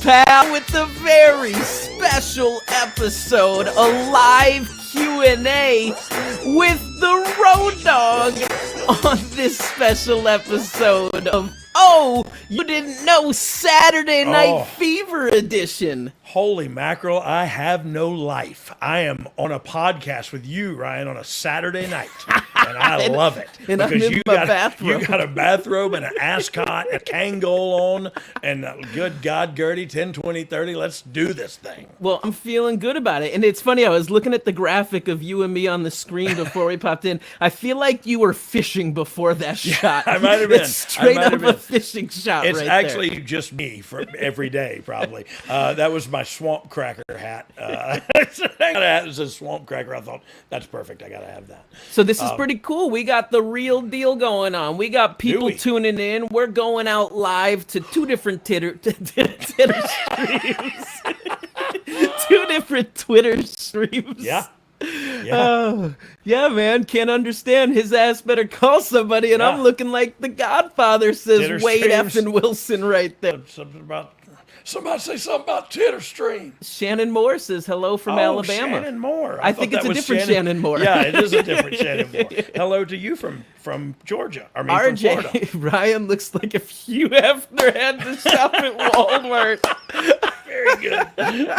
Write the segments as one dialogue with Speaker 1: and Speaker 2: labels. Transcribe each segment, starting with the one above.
Speaker 1: pal, with a very special episode, a live Q&A with the Road Dogg on this special episode of Oh, You Didn't Know Saturday Night Fever edition.
Speaker 2: Holy mackerel, I have no life. I am on a podcast with you, Ryan, on a Saturday night, and I love it.
Speaker 1: And
Speaker 2: because
Speaker 1: I'm in my bathrobe.
Speaker 2: You got a bathrobe and an ascot, a Kangol on, and good God, Gertie, 10, 20, 30, let's do this thing.
Speaker 1: Well, I'm feeling good about it. And it's funny, I was looking at the graphic of you and me on the screen before we popped in. I feel like you were fishing before that shot.
Speaker 2: I might have been.
Speaker 1: It's straight up a fishing shot
Speaker 2: It's
Speaker 1: right
Speaker 2: actually
Speaker 1: there.
Speaker 2: just me for every day, probably. That was my swamp cracker hat. I got a hat that says swamp cracker. I thought, that's perfect. I got to have that.
Speaker 1: So this is pretty cool. We got the real deal going on. We got people
Speaker 2: we?
Speaker 1: tuning in. We're going out live to two different Twitter streams. Two different Twitter streams.
Speaker 2: Yeah.
Speaker 1: Yeah, man. Can't understand. His ass better call somebody, and I'm looking like the Godfather, says
Speaker 2: Titter
Speaker 1: Wade
Speaker 2: streams.
Speaker 1: Effin Wilson right there.
Speaker 2: Somebody say something about Titter Stream.
Speaker 1: Shannon Moore says hello from Alabama.
Speaker 2: Shannon Moore.
Speaker 1: I think it's a different Shannon Moore.
Speaker 2: Yeah, it is a different Shannon Moore. Hello to you from Georgia. I mean, from Florida.
Speaker 1: RJ, Ryan looks like if Hugh Hefner had to shop at Walmart.
Speaker 2: Very good.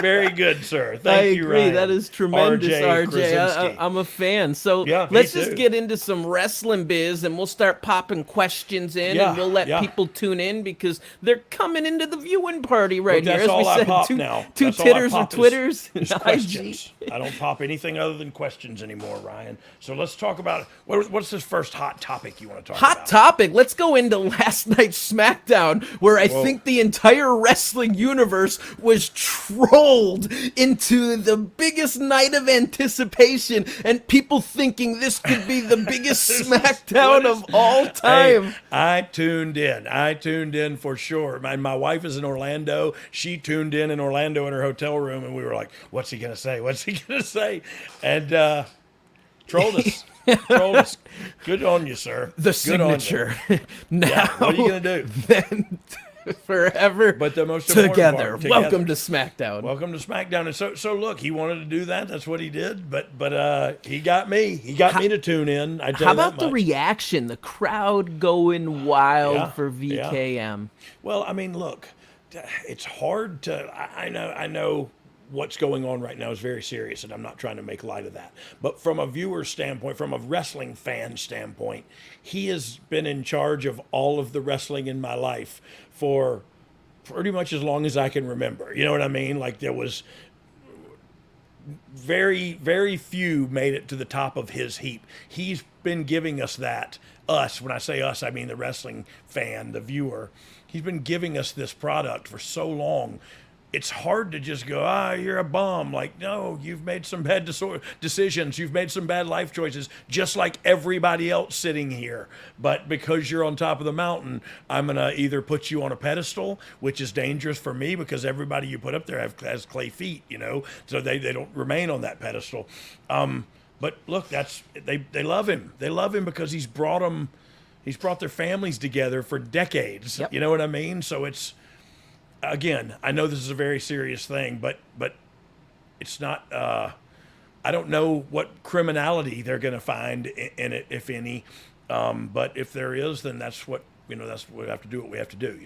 Speaker 2: Very good, sir.
Speaker 1: I
Speaker 2: Thank you,
Speaker 1: agree.
Speaker 2: Ryan.
Speaker 1: That is tremendous, RJ.
Speaker 2: Krasinski.
Speaker 1: I'm a fan. So
Speaker 2: Yeah, me
Speaker 1: let's just
Speaker 2: too.
Speaker 1: get into some wrestling biz, and we'll start popping questions in,
Speaker 2: Yeah,
Speaker 1: and we'll let
Speaker 2: yeah.
Speaker 1: people tune in because they're coming into the viewing party right
Speaker 2: Look,
Speaker 1: here.
Speaker 2: that's
Speaker 1: As we
Speaker 2: all I
Speaker 1: said,
Speaker 2: pop
Speaker 1: two
Speaker 2: now.
Speaker 1: two
Speaker 2: That's all I
Speaker 1: titters or
Speaker 2: pop is-
Speaker 1: Twitters.
Speaker 2: is
Speaker 1: and
Speaker 2: questions.
Speaker 1: IG.
Speaker 2: I don't pop anything other than questions anymore, Ryan. So let's talk about what's this first hot topic you want to talk about?
Speaker 1: Hot topic. Let's go into last night's SmackDown, where I think the entire wrestling universe was trolled into the biggest night of anticipation, and people thinking this could be the biggest SmackDown of all time.
Speaker 2: Hey, I tuned in for sure. My wife is in Orlando. She tuned in Orlando in her hotel room, and we were like, "What's he gonna say? What's he gonna say?" And trolled us. Trolled us. Good on you, sir.
Speaker 1: The
Speaker 2: Good on you.
Speaker 1: signature. Now,
Speaker 2: Yeah, what are you gonna do?
Speaker 1: Then forever
Speaker 2: But the most important
Speaker 1: together.
Speaker 2: part,
Speaker 1: Welcome to SmackDown.
Speaker 2: Welcome to SmackDown. And so look, he wanted to do that. That's what he did. But he got me. He got me to tune in. I tell
Speaker 1: How
Speaker 2: you that
Speaker 1: about the
Speaker 2: much.
Speaker 1: reaction? The crowd going wild
Speaker 2: Yeah,
Speaker 1: for VKM.
Speaker 2: Well, I mean, look, it's hard to. I know what's going on right now is very serious, and I'm not trying to make light of that. But from a viewer standpoint, from a wrestling fan standpoint, he has been in charge of all of the wrestling in my life for pretty much as long as I can remember. You know what I mean? Like there was very, very few made it to the top of his heap. He's been giving us that. Us, when I say us, I mean the wrestling fan, the viewer. He's been giving us this product for so long. It's hard to just go, you're a bum. Like, no, you've made some bad decisions. You've made some bad life choices, just like everybody else sitting here. But because you're on top of the mountain, I'm going to either put you on a pedestal, which is dangerous for me because everybody you put up there has clay feet, so they don't remain on that pedestal. But look, they love him. They love him because he's brought their families together for decades.
Speaker 1: Yep.
Speaker 2: You know what I mean? So it's, again, I know this is a very serious thing, but it's not. I don't know what criminality they're going to find in it, if any. But if there is, then that's what That's what we have to do. What we have to do.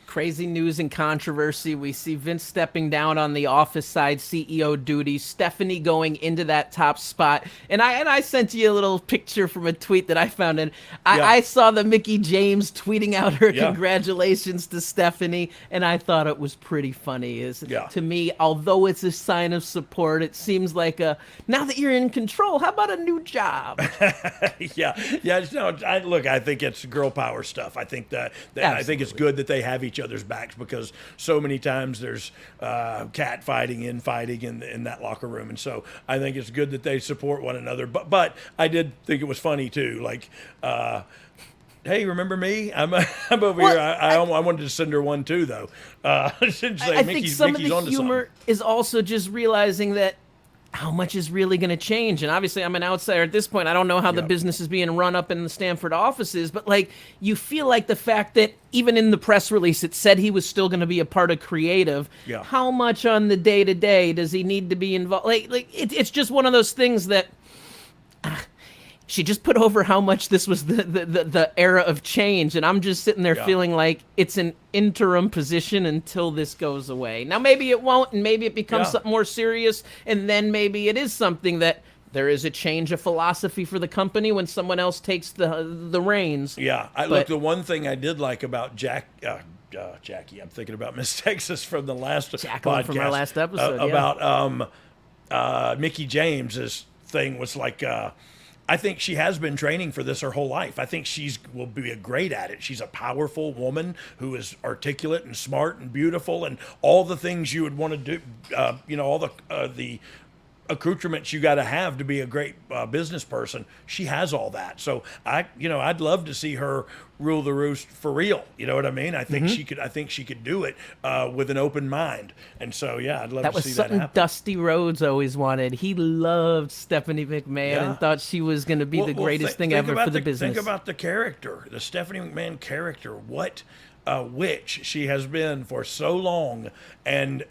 Speaker 1: Crazy news and controversy. We see Vince stepping down on the office side CEO duties, Stephanie going into that top spot. And I sent you a little picture from a tweet that I found, and I saw the Mickey James tweeting out her congratulations to Stephanie, and I thought it was pretty funny. To me, although it's a sign of support, it seems like now that you're in control, how about a new job?
Speaker 2: Look, I think it's girl power stuff. I think I think it's good that they have each other's backs, because so many times there's cat fighting, infighting in that locker room, and so I think it's good that they support one another. But I did think it was funny too, like, hey, remember me? I'm over here. I wanted to send her one too, though.
Speaker 1: I think some of the humor is also just realizing that how much is really going to change? And obviously, I'm an outsider at this point. I don't know how the
Speaker 2: Yep.
Speaker 1: business is being run up in the Stanford offices, but like, you feel like the fact that even in the press release, it said he was still going to be a part of creative.
Speaker 2: Yeah.
Speaker 1: How much on the day to day does he need to be involved? It's just one of those things that. She just put over how much this was the era of change, and I'm just sitting there feeling like it's an interim position until this goes away. Now, maybe it won't, and maybe it becomes something more serious, and then maybe it is something that there is a change of philosophy for the company when someone else takes the reins.
Speaker 2: Yeah, look, the one thing I did like about Jackie, I'm thinking about Miss Texas from the last
Speaker 1: Jacqueline
Speaker 2: podcast.
Speaker 1: from our last episode,
Speaker 2: about Mickey James's thing was like, I think she has been training for this her whole life. I think will be great at it. She's a powerful woman who is articulate and smart and beautiful and all the things you would want to do. All the accoutrements you got to have to be a great business person. She has all that. So I'd love to see her rule the roost for real. You know what I mean? I think she could. I think she could do it with an open mind. And so I'd love to see that happen. That was
Speaker 1: something Dusty Rhodes always wanted. He loved Stephanie McMahon and thought she was going to be the greatest thing ever for the business.
Speaker 2: Think about the character, the Stephanie McMahon character. What witch she has been for so long, and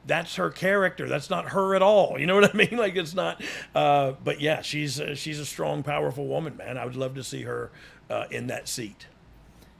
Speaker 2: that's her character. That's not her at all. You know what I mean? Like, it's not. But yeah, she's a strong, powerful woman, man. I would love to see her in that seat.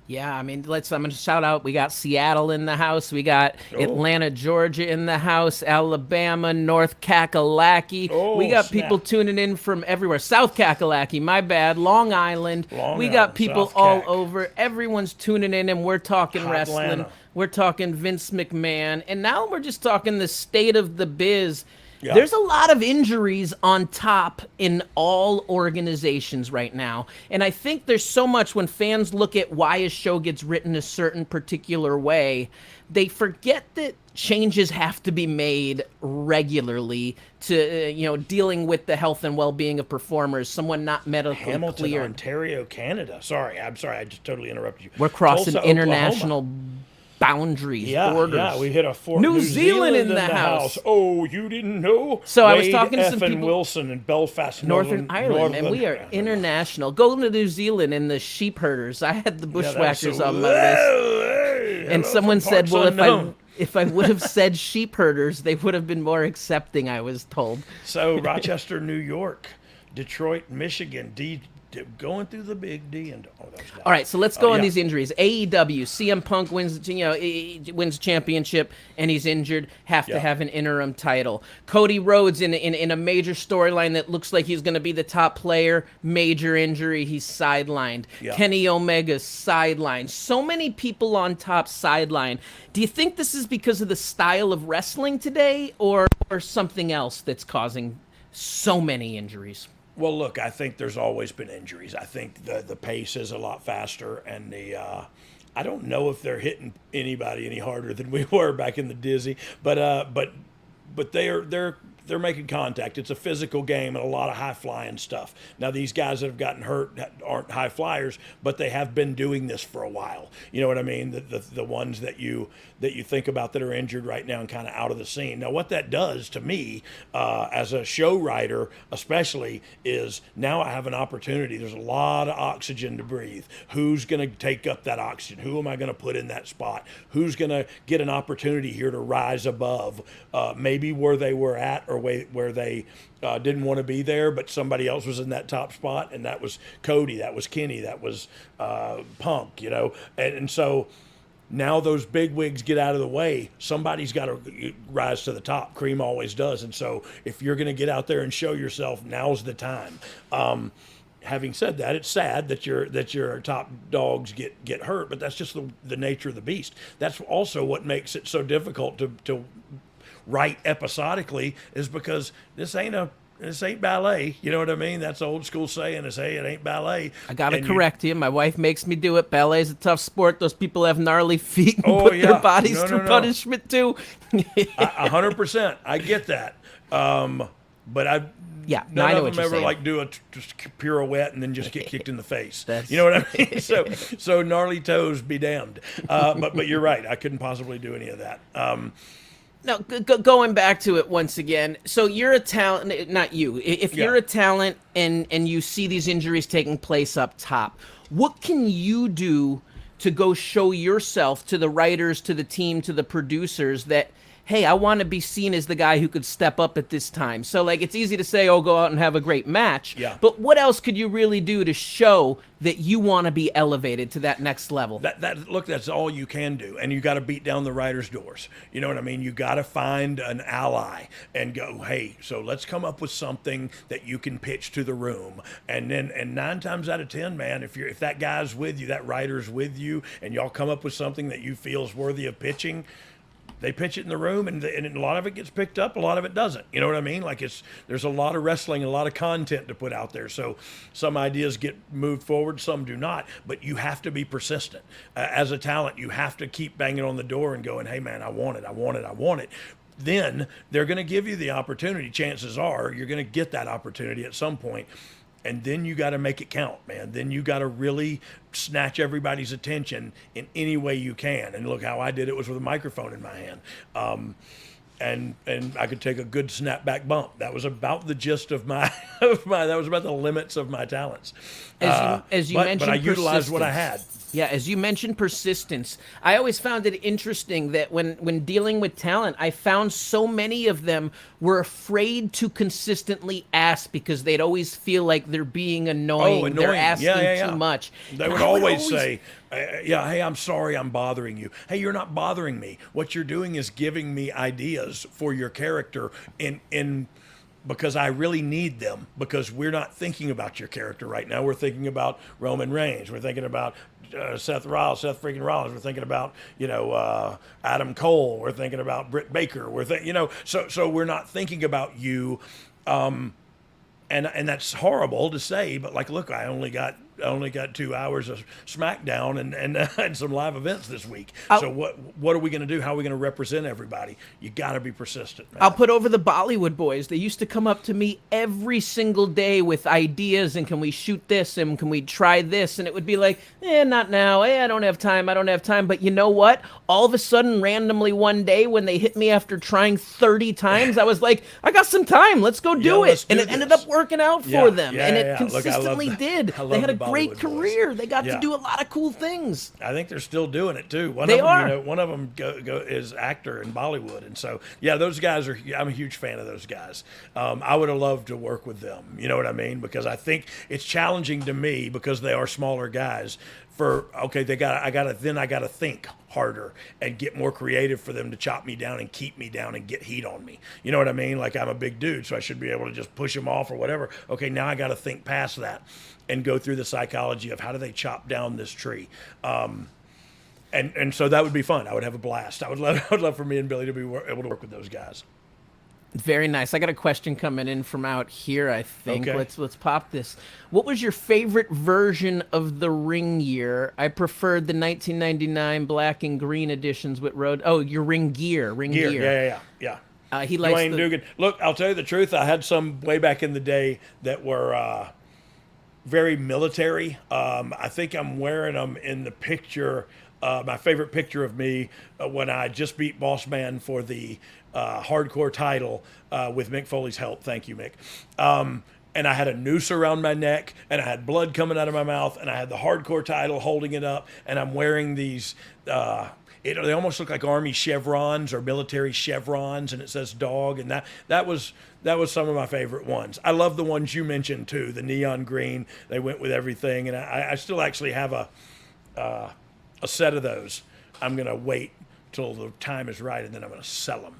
Speaker 1: Yeah, I mean, I'm going to shout out. We got Seattle in the house. We got Atlanta, Georgia in the house. Alabama, North Kakalaki. We got people tuning in from everywhere. South Kakalaki, my bad. Long Island. We got people
Speaker 2: South
Speaker 1: all
Speaker 2: Cac.
Speaker 1: over. Everyone's tuning in, and we're talking
Speaker 2: Hot
Speaker 1: wrestling.
Speaker 2: Atlanta.
Speaker 1: We're talking Vince McMahon. And now we're just talking the state of the biz.
Speaker 2: Yeah.
Speaker 1: There's a lot of injuries on top in all organizations right now. And I think there's so much when fans look at why a show gets written a certain particular way, they forget that changes have to be made regularly to, dealing with the health and well-being of performers, someone not medically
Speaker 2: Hamilton,
Speaker 1: cleared.
Speaker 2: Ontario, Canada. I'm sorry, I just totally interrupted you.
Speaker 1: We're crossing
Speaker 2: Tulsa,
Speaker 1: international
Speaker 2: Oklahoma.
Speaker 1: Boundaries,
Speaker 2: Yeah,
Speaker 1: borders.
Speaker 2: yeah, we hit a
Speaker 1: New Zealand in the house.
Speaker 2: Oh, you didn't know?
Speaker 1: So I was
Speaker 2: Wade
Speaker 1: talking to some
Speaker 2: F.
Speaker 1: people-
Speaker 2: Wilson in Belfast,
Speaker 1: Northern Ireland, and we are
Speaker 2: Northern-
Speaker 1: international. Go to New Zealand and the sheep herders. I had the
Speaker 2: Yeah, that was
Speaker 1: bushwhackers
Speaker 2: so-
Speaker 1: on my list. And someone said, well,
Speaker 2: unknown.
Speaker 1: if I would have said sheep herders, they would have been more accepting, I was told.
Speaker 2: So Rochester, New York, Detroit, Michigan, going through the big D and
Speaker 1: All right, so let's go on these injuries. AEW, CM Punk wins championship, and he's injured. Have to have an interim title. Cody Rhodes in a major storyline that looks like he's going to be the top player. Major injury, he's sidelined.
Speaker 2: Yeah.
Speaker 1: Kenny Omega's sidelined. So many people on top sideline. Do you think this is because of the style of wrestling today, or something else that's causing so many injuries?
Speaker 2: Well, look, I think there's always been injuries. I think the pace is a lot faster, and I don't know if they're hitting anybody any harder than we were back in the Dizzy, but they're making contact. It's a physical game and a lot of high flying stuff. Now, these guys that have gotten hurt aren't high flyers, but they have been doing this for a while. You know what I mean? The ones that you think about that are injured right now and kind of out of the scene. Now, what that does to me, as a show writer especially, is now I have an opportunity. There's a lot of oxygen to breathe. Who's going to take up that oxygen? Who am I going to put in that spot? Who's going to get an opportunity here to rise above maybe where they were at, or where they didn't want to be there, but somebody else was in that top spot, and that was Cody, that was Kenny, that was Punk, and so now those big wigs get out of the way. Somebody's got to rise to the top. Cream always does, and so if you're going to get out there and show yourself, now's the time. Having said that, it's sad that your top dogs get hurt, but that's just the nature of the beast. That's also what makes it so difficult to write episodically, is because this ain't ballet. You know what I mean? That's old school saying is, hey, it ain't ballet.
Speaker 1: I gotta correct you. My wife makes me do it. Ballet's a tough sport. Those people have gnarly feet and put their bodies through punishment too.
Speaker 2: 100%. I get that. But none of them ever do a just pirouette and then just get kicked in the face. You know what I mean? So gnarly toes be damned. But you're right. I couldn't possibly do any of that.
Speaker 1: No, going back to it once again. So you're a talent, not you. If
Speaker 2: Yeah.
Speaker 1: you're a talent and you see these injuries taking place up top, what can you do to go show yourself to the writers, to the team, to the producers that, hey, I want to be seen as the guy who could step up at this time? So, like, it's easy to say, oh, go out and have a great match.
Speaker 2: Yeah.
Speaker 1: But what else could you really do to show that you want to be elevated to that next level?
Speaker 2: Look, that's all you can do, and you got to beat down the writers' doors. You know what I mean? You got to find an ally and go, hey, so let's come up with something that you can pitch to the room, and 9 times out of 10, man, if that guy's with you, that writer's with you, and y'all come up with something that you feel is worthy of pitching. They pitch it in the room, and a lot of it gets picked up, a lot of it doesn't. You know what I mean? Like, there's a lot of wrestling, a lot of content to put out there. So some ideas get moved forward, some do not. But you have to be persistent. As a talent, you have to keep banging on the door and going, hey, man, I want it, I want it, I want it. Then they're going to give you the opportunity. Chances are you're going to get that opportunity at some point. And then you got to make it count, man. Then you got to really snatch everybody's attention in any way you can. And look, how I did it was with a microphone in my hand. And I could take a good snapback bump. That was about the gist of my, that was about the limits of my talents.
Speaker 1: As you mentioned,
Speaker 2: but I utilized what I had.
Speaker 1: Yeah, as you mentioned, persistence. I always found it interesting that when dealing with talent, I found so many of them were afraid to consistently ask because they'd always feel like they're being annoying.
Speaker 2: Annoying.
Speaker 1: They're asking too much.
Speaker 2: They would always say, hey, I'm sorry I'm bothering you. Hey, you're not bothering me. What you're doing is giving me ideas for your character in because I really need them, because we're not thinking about your character right now. We're thinking about Roman Reigns. We're thinking about Seth freaking Rollins. We're thinking about, Adam Cole. We're thinking about Britt Baker. So we're not thinking about you. And that's horrible to say, but like, look, I only got 2 hours of SmackDown and some live events this week. So what are we going to do? How are we going to represent everybody? You got to be persistent, man.
Speaker 1: I'll put over the Bollywood boys. They used to come up to me every single day with ideas and can we shoot this and can we try this? And it would be like, not now. I don't have time. But you know what? All of a sudden, randomly one day when they hit me after trying 30 times, I was like, I got some time. Let's go do it. And it ended up working out for them. And it consistently did. They had a great career. They got to do a lot of cool things.
Speaker 2: I think they're still doing it too. One of them is actor in Bollywood, and so those guys are. I'm a huge fan of those guys. I would have loved to work with them. You know what I mean? Because I think it's challenging to me because they are smaller guys. I gotta think harder and get more creative for them to chop me down and keep me down and get heat on me. You know what I mean? Like, I'm a big dude, so I should be able to just push them off or whatever. Okay, now I got to think past that and go through the psychology of how do they chop down this tree. And so that would be fun. I would have a blast. I would love for me and Billy to be able to work with those guys.
Speaker 1: Very nice. I got a question coming in from out here, I think.
Speaker 2: Okay.
Speaker 1: Let's pop this. What was your favorite version of the ring gear? I preferred the 1999 black and green editions with your ring gear.
Speaker 2: Yeah.
Speaker 1: He likes
Speaker 2: Dwayne Dugan. Look, I'll tell you the truth. I had some way back in the day that were very military. I think I'm wearing them in the picture. My favorite picture of me when I just beat Boss Man for the hardcore title with Mick Foley's help. Thank you, Mick. And I had a noose around my neck, and I had blood coming out of my mouth, and I had the hardcore title holding it up, and I'm wearing these. They almost look like army chevrons or military chevrons, and it says Dogg, and that was some of my favorite ones. I love the ones you mentioned too, the neon green. They went with everything, and I still actually have a set of those. I'm gonna wait till the time is right, and then I'm gonna sell them.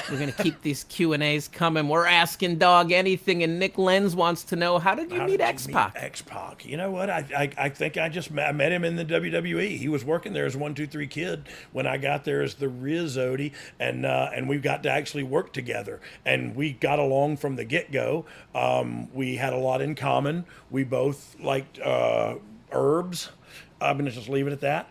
Speaker 1: We're going to keep these Q&As coming. We're asking Dogg anything, and Nick Lenz wants to know, how did you meet X-Pac?
Speaker 2: X-Pac. You know what? I think I met him in the WWE. He was working there as 1-2-3 Kid when I got there as the Riz Odie, and we got to actually work together. And we got along from the get-go. We had a lot in common. We both liked herbs. I'm going to just leave it at that.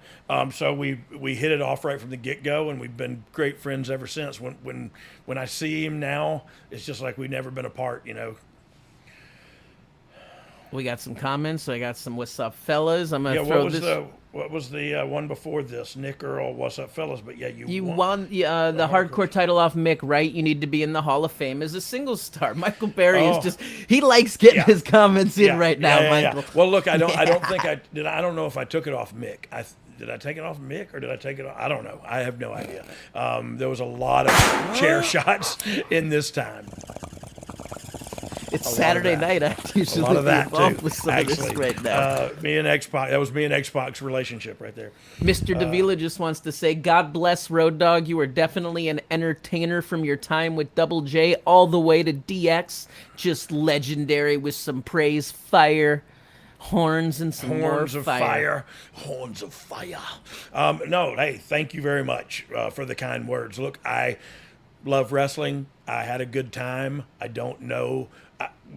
Speaker 2: So we hit it off right from the get-go, and we've been great friends ever since. When I see him now, it's just like we've never been apart, you know.
Speaker 1: We got some comments. I got some "What's up, fellas?" I'm gonna throw this.
Speaker 2: What What was the one before this? Nick Earl, what's up, fellas? But yeah,
Speaker 1: You won the hardcore title off Mick, right? You need to be in the Hall of Fame as a single star. Michael Berry is he likes getting his comments in right now, Michael.
Speaker 2: Well, look, I don't think I did. I don't know if I took it off Mick. Did I take it off Mick or did I take it off? I don't know. I have no idea. There was a lot of chair shots in this time.
Speaker 1: It's Saturday night. I usually
Speaker 2: a lot of that
Speaker 1: involved
Speaker 2: too.
Speaker 1: with some
Speaker 2: Actually,
Speaker 1: of this right now.
Speaker 2: me and Xbox. That was me and Xbox relationship right there.
Speaker 1: Mr. Davila just wants to say, God bless Road Dogg. You are definitely an entertainer from your time with Double J all the way to DX. Just legendary with some praise, fire, horns, and some
Speaker 2: Horns
Speaker 1: more
Speaker 2: of
Speaker 1: fire.
Speaker 2: Horns of fire. No, hey, thank you very much for the kind words. Look, I love wrestling. I had a good time. I don't know.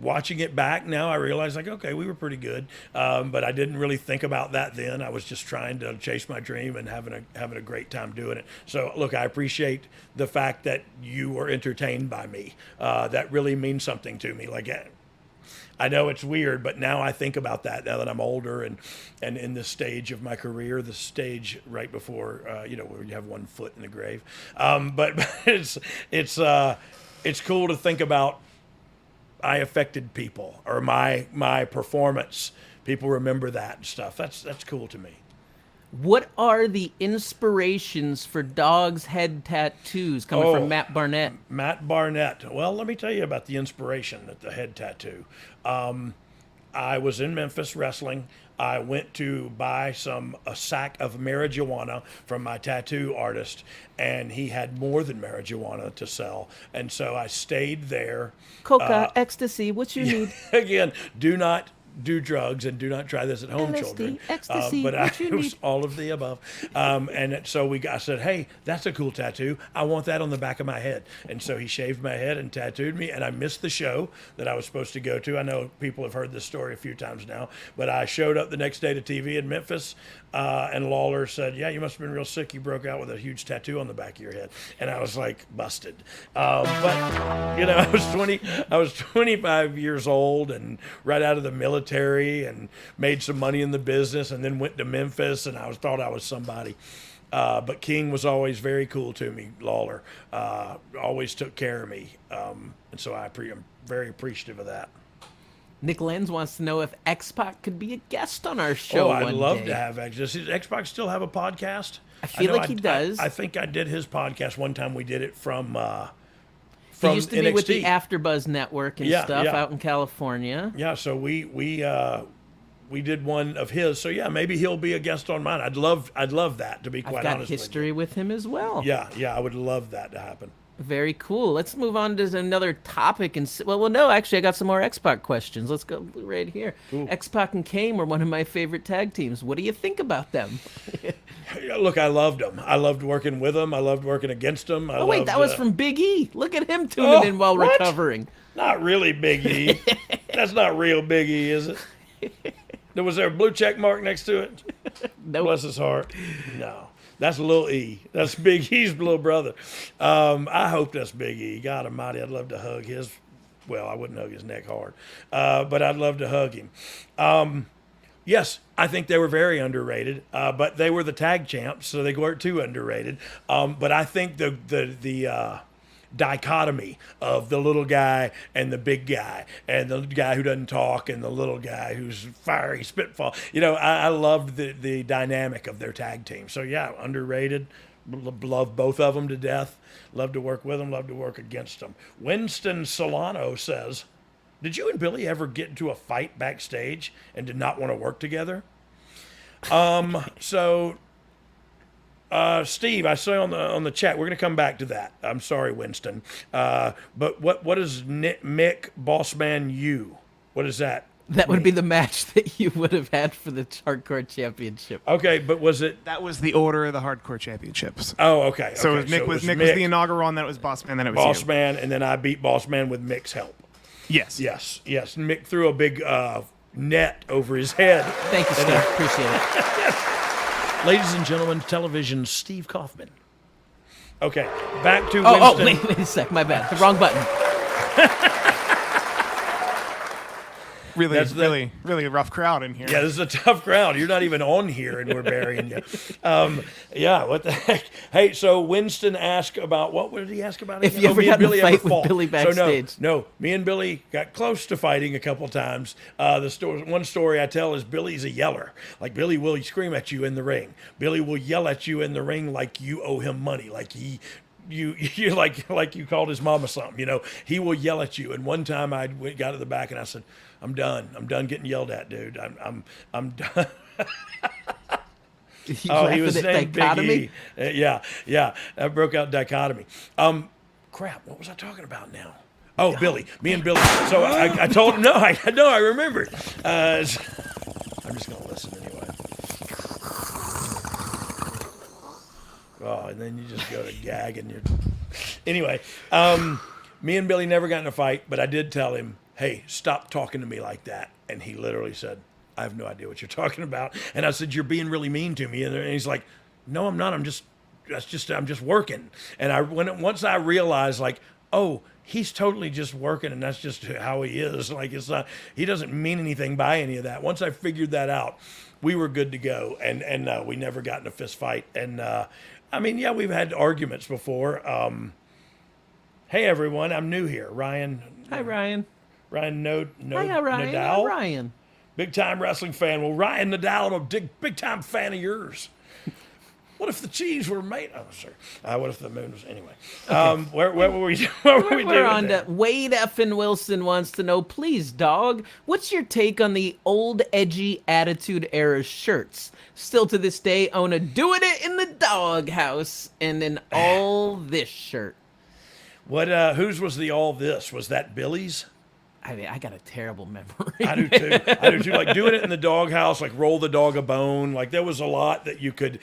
Speaker 2: Watching it back now, I realize, like, okay, we were pretty good, but I didn't really think about that then. I was just trying to chase my dream and having a great time doing it. So, look, I appreciate the fact that you were entertained by me. That really means something to me. Like, I know it's weird, but now I think about that now that I'm older and in this stage of my career, the stage right before, where you have one foot in the grave. But it's cool to think about. I affected people, or my performance. People remember that and stuff. That's cool to me.
Speaker 1: What are the inspirations for Dogg's head tattoos coming from Matt Barnett?
Speaker 2: Matt Barnett. Well, let me tell you about the inspiration at the head tattoo. I was in Memphis wrestling. I went to buy a sack of marijuana from my tattoo artist, and he had more than marijuana to sell. And so I stayed there.
Speaker 1: Coca, ecstasy, what you need?
Speaker 2: Again, do not do drugs and do not try this at home,
Speaker 1: LSD,
Speaker 2: children.
Speaker 1: ecstasy,
Speaker 2: But
Speaker 1: what you
Speaker 2: it was
Speaker 1: need?
Speaker 2: all of the above. And so I said, hey, that's a cool tattoo. I want that on the back of my head. And so he shaved my head and tattooed me. And I missed the show that I was supposed to go to. I know people have heard this story a few times now, but I showed up the next day to TV in Memphis. And Lawler said, yeah, you must have been real sick. You broke out with a huge tattoo on the back of your head. And I was like, busted. But I was 25 years old and right out of the military and made some money in the business and then went to Memphis and I thought I was somebody. But King was always very cool to me, Lawler. Always took care of me. And so I'm very appreciative of that.
Speaker 1: Nick Lenz wants to know if X-Pac could be a guest on our show one day.
Speaker 2: I'd love to have X. Does X-Pac still have a podcast?
Speaker 1: I feel like he does.
Speaker 2: I think I did his podcast one time. We did it from
Speaker 1: he used to
Speaker 2: NXT.
Speaker 1: be with the AfterBuzz Network and stuff out in California.
Speaker 2: Yeah, so we did one of his. So yeah, maybe he'll be a guest on mine. I'd love that, to be quite honest with you.
Speaker 1: I've got history with him as well.
Speaker 2: Yeah, I would love that to happen.
Speaker 1: Very cool. Let's move on to another topic. No, actually, I got some more X-Pac questions. Let's go right here. X-Pac and Kane were one of my favorite tag teams. What do you think about them?
Speaker 2: Look, I loved them. I loved working with them. I loved working agast them.
Speaker 1: Wait, that was from Big E. Look at him tuning in while recovering.
Speaker 2: Not really Big E. That's not real Big E, is it? Was there a blue check mark next to it?
Speaker 1: Nope.
Speaker 2: Bless his heart. No. That's Lil E. That's Big E's little brother. I hope that's Big E. God almighty, I'd love to hug his. Well, I wouldn't hug his neck hard, but I'd love to hug him. Yes, I think they were very underrated, but they were the tag champs, so they weren't too underrated. But I think the dichotomy of the little guy and the big guy and the guy who doesn't talk and the little guy who's fiery spitfall. I loved the dynamic of their tag team. So yeah, underrated. Love both of them to death. Love to work with them. Love to work against them. Winston Solano says, did you and Billy ever get into a fight backstage and did not want to work together? Steve, I saw on the chat. We're going to come back to that. I'm sorry, Winston. But what is Mick Bossman U? What is that?
Speaker 1: That would be the match that you would have had for the Hardcore Championship.
Speaker 2: Okay, but was it?
Speaker 3: That was the order of the Hardcore Championships.
Speaker 2: Oh, okay.
Speaker 3: So Mick was the inaugural, and then it was Bossman, then it was
Speaker 2: Bossman, and then I beat Bossman with Mick's help.
Speaker 3: Yes.
Speaker 2: Mick threw a big net over his head.
Speaker 1: Thank you, Steve. Appreciate it.
Speaker 2: Ladies and gentlemen, television Steve Kaufman. Okay, back to Winston.
Speaker 1: Oh, wait a sec. My bad. The wrong button.
Speaker 3: Really rough crowd in here.
Speaker 2: Yeah, this is a tough crowd. You're not even on here, and we're burying you. Yeah, what the heck? Hey, so Winston asked about, what did he ask about?
Speaker 1: If
Speaker 2: Again?
Speaker 1: you ever
Speaker 2: me
Speaker 1: got
Speaker 2: and
Speaker 1: in a
Speaker 2: Billy
Speaker 1: fight
Speaker 2: ever
Speaker 1: with
Speaker 2: fought.
Speaker 1: Billy backstage.
Speaker 2: So no, me and Billy got close to fighting a couple times. One story I tell is Billy's a yeller. Like, Billy will scream at you in the ring. Billy will yell at you in the ring like you owe him money, like you like you called his mama something, you know. He will yell at you. And one time I got to the back and I said, I'm done getting yelled at, dude. I'm done. Oh, he was named Big E. Yeah, I broke out dichotomy. Crap, what was I talking about now? Oh, Billy, me and Billy. So I told him, I remembered. I'm just gonna listen anyway. Oh, and then you just go to gag and you're... Anyway, me and Billy never got in a fight, but I did tell him, hey, stop talking to me like that. And he literally said, I have no idea what you're talking about. And I said, you're being really mean to me. And he's like, no, I'm not. I'm just working. And once I realized, like, oh, he's totally just working, and that's just how he is. Like, it's not, he doesn't mean anything by any of that. Once I figured that out, we were good to go. And we never got in a fist fight. And, I mean, yeah, we've had arguments before. Hey, everyone, I'm new here. Ryan.
Speaker 1: Hi, Ryan.
Speaker 2: Ryan
Speaker 1: Ryan.
Speaker 2: Nadal.
Speaker 1: Hi, Ryan.
Speaker 2: Big-time wrestling fan. Well, Ryan Nadal, I'm a big-time fan of yours. What if the cheese were made? Oh, sorry. What if the moon was... Anyway. Okay. Where were we doing?
Speaker 1: We're on to Wade Effin Wilson wants to know, please, Dogg, what's your take on the old edgy Attitude Era shirts? Still to this day own a Doing It in the Dog House and an All This shirt.
Speaker 2: What? Whose was the All This? Was that Billy's?
Speaker 1: I mean, I got a terrible memory.
Speaker 2: I do too. Like, Doing It in the Doghouse, like Roll the Dog a Bone. Like, there was a lot that you could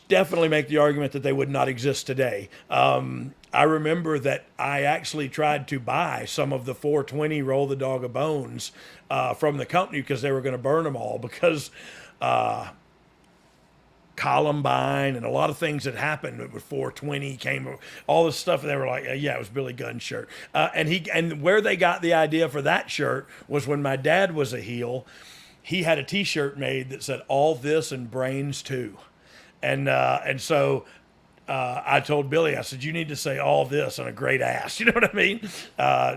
Speaker 2: definitely make the argument that they would not exist today. I remember that I actually tried to buy some of the 420 Roll the Dog a Bones from the company because they were going to burn them all because Columbine and a lot of things that happened with 420 came, all this stuff, and they were like, yeah, it was Billy Gunn's shirt. And where they got the idea for that shirt was when my dad was a heel, he had a T-shirt made that said All This and Brains Too. And so I told Billy, I said, you need to say All This and a great ass. You know what I mean?